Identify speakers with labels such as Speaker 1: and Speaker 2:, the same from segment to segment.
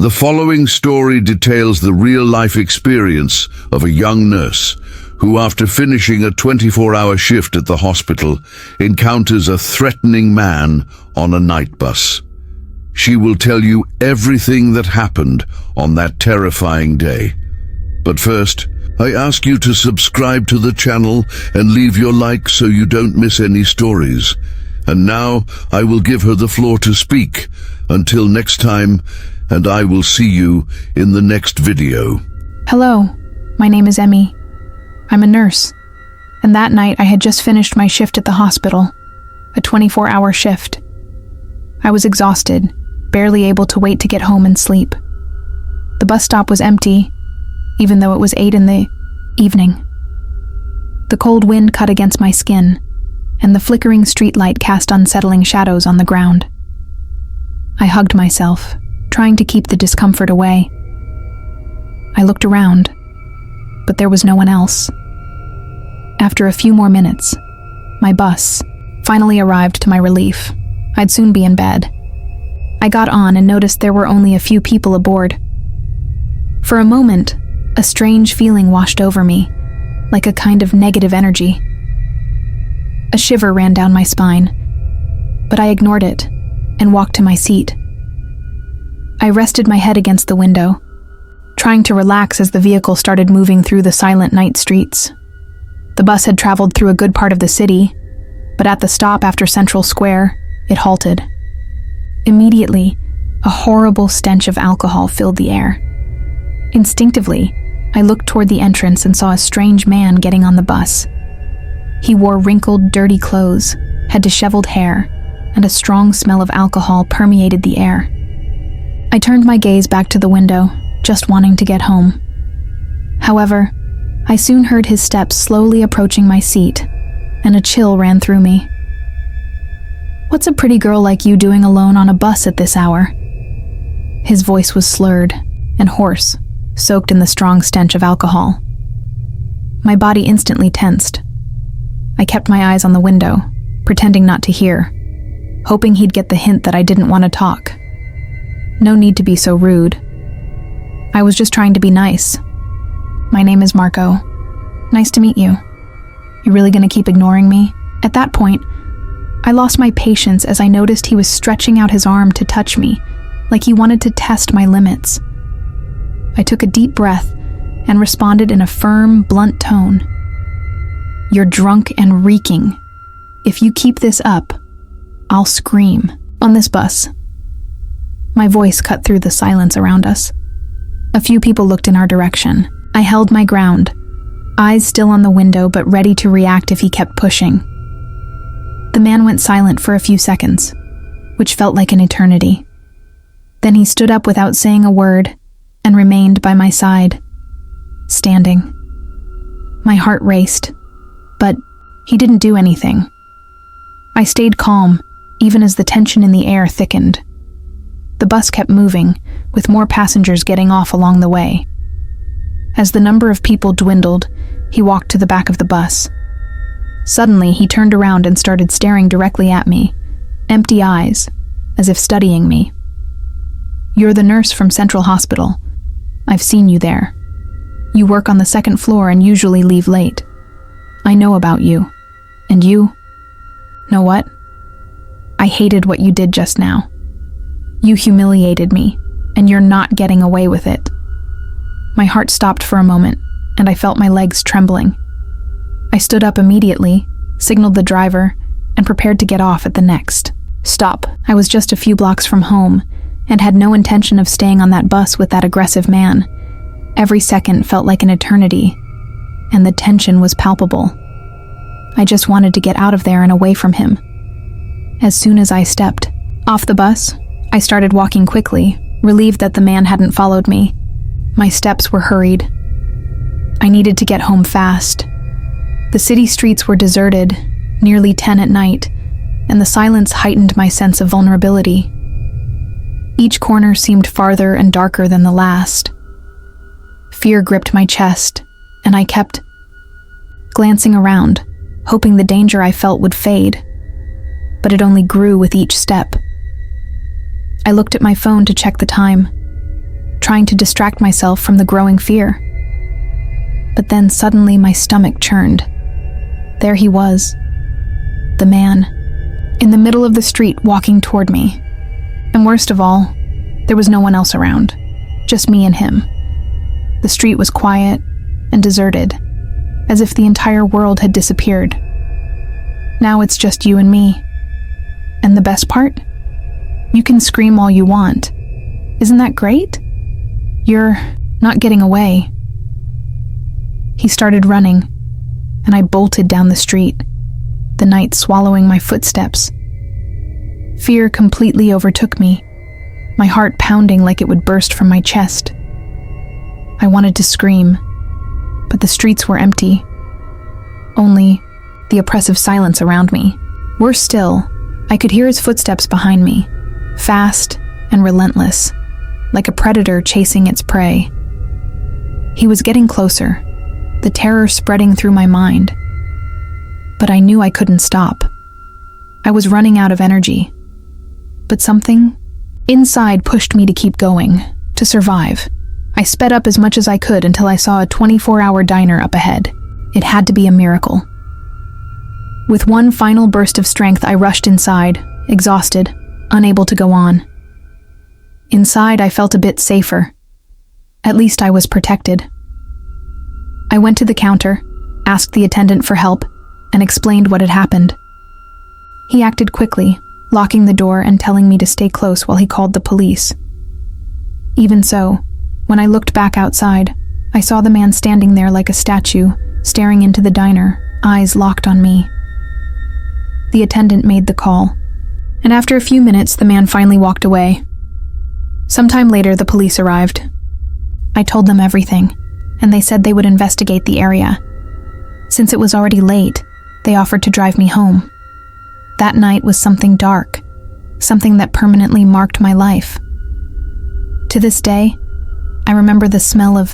Speaker 1: The following story details the real-life experience of a young nurse who, after finishing a 24-hour shift at the hospital, encounters a threatening man on a night bus. She will tell you everything that happened on that terrifying day. But first, I ask you to subscribe to the channel and leave your like so you don't miss any stories. And now, I will give her the floor to speak. Until next time, and I will see you in the next video.
Speaker 2: Hello, my name is Emmy. I'm a nurse, and that night I had just finished my shift at the hospital, a 24-hour shift. I was exhausted, barely able to wait to get home and sleep. The bus stop was empty, even though it was 8 in the evening. The cold wind cut against my skin, and the flickering streetlight cast unsettling shadows on the ground. I hugged myself, trying to keep the discomfort away. I looked around, but there was no one else. After a few more minutes, my bus finally arrived to my relief. I'd soon be in bed. I got on and noticed there were only a few people aboard. For a moment, a strange feeling washed over me, like a kind of negative energy. A shiver ran down my spine, but I ignored it and walked to my seat. I rested my head against the window, trying to relax as the vehicle started moving through the silent night streets. The bus had traveled through a good part of the city, but at the stop after Central Square, it halted. Immediately, a horrible stench of alcohol filled the air. Instinctively, I looked toward the entrance and saw a strange man getting on the bus. He wore wrinkled, dirty clothes, had disheveled hair, and a strong smell of alcohol permeated the air. I turned my gaze back to the window, just wanting to get home. However, I soon heard his steps slowly approaching my seat, and a chill ran through me. "What's a pretty girl like you doing alone on a bus at this hour?" His voice was slurred and hoarse, soaked in the strong stench of alcohol. My body instantly tensed. I kept my eyes on the window, pretending not to hear, hoping he'd get the hint that I didn't want to talk. No need to be so rude. I was just trying to be nice. "My name is Marco. Nice to meet you. You really gonna keep ignoring me?" At that point, I lost my patience as I noticed he was stretching out his arm to touch me, like he wanted to test my limits. I took a deep breath and responded in a firm, blunt tone. "You're drunk and reeking. If you keep this up, I'll scream." On this bus, my voice cut through the silence around us. A few people looked in our direction. I held my ground, eyes still on the window but ready to react if he kept pushing. The man went silent for a few seconds, which felt like an eternity. Then he stood up without saying a word and remained by my side, standing. My heart raced, but he didn't do anything. I stayed calm, even as the tension in the air thickened. The bus kept moving, with more passengers getting off along the way. As the number of people dwindled, he walked to the back of the bus. Suddenly, he turned around and started staring directly at me, empty eyes, as if studying me. "You're the nurse from Central Hospital. I've seen you there. You work on the second floor and usually leave late. I know about you. And you? Know what? I hated what you did just now. You humiliated me, and you're not getting away with it." My heart stopped for a moment, and I felt my legs trembling. I stood up immediately, signaled the driver, and prepared to get off at the next stop. I was just a few blocks from home, and had no intention of staying on that bus with that aggressive man. Every second felt like an eternity, and the tension was palpable. I just wanted to get out of there and away from him. As soon as I stepped off the bus, I started walking quickly, relieved that the man hadn't followed me. My steps were hurried. I needed to get home fast. The city streets were deserted, nearly 10 at night, and the silence heightened my sense of vulnerability. Each corner seemed farther and darker than the last. Fear gripped my chest, and I kept glancing around, hoping the danger I felt would fade, but it only grew with each step. I looked at my phone to check the time. trying to distract myself from the growing fear. But then suddenly my stomach churned. There he was, the man, in the middle of the street walking toward me. And worst of all, there was no one else around, just me and him. The street was quiet and deserted, as if the entire world had disappeared. Now it's just you and me. And the best part? You can scream all you want. Isn't that great? You're not getting away. He started running, and I bolted down the street, the night swallowing my footsteps. Fear completely overtook me, my heart pounding like it would burst from my chest. I wanted to scream, but the streets were empty. Only the oppressive silence around me. Worse still, I could hear his footsteps behind me, fast and relentless, like a predator chasing its prey. He was getting closer, the terror spreading through my mind. But I knew I couldn't stop. I was running out of energy. But something inside pushed me to keep going, to survive. I sped up as much as I could until I saw a 24-hour diner up ahead. It had to be a miracle. With one final burst of strength, I rushed inside, exhausted, unable to go on. Inside, I felt a bit safer. At least I was protected. I went to the counter, asked the attendant for help, and explained what had happened. He acted quickly, locking the door and telling me to stay close while he called the police. Even so, when I looked back outside, I saw the man standing there like a statue, staring into the diner, eyes locked on me. The attendant made the call, and after a few minutes, the man finally walked away. Sometime later, the police arrived. I told them everything, and they said they would investigate the area. Since it was already late, they offered to drive me home. That night was something dark, something that permanently marked my life. To this day, I remember the smell of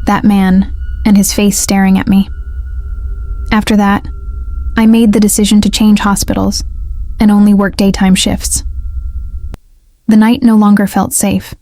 Speaker 2: that man and his face staring at me. After that, I made the decision to change hospitals and only work daytime shifts. The night no longer felt safe.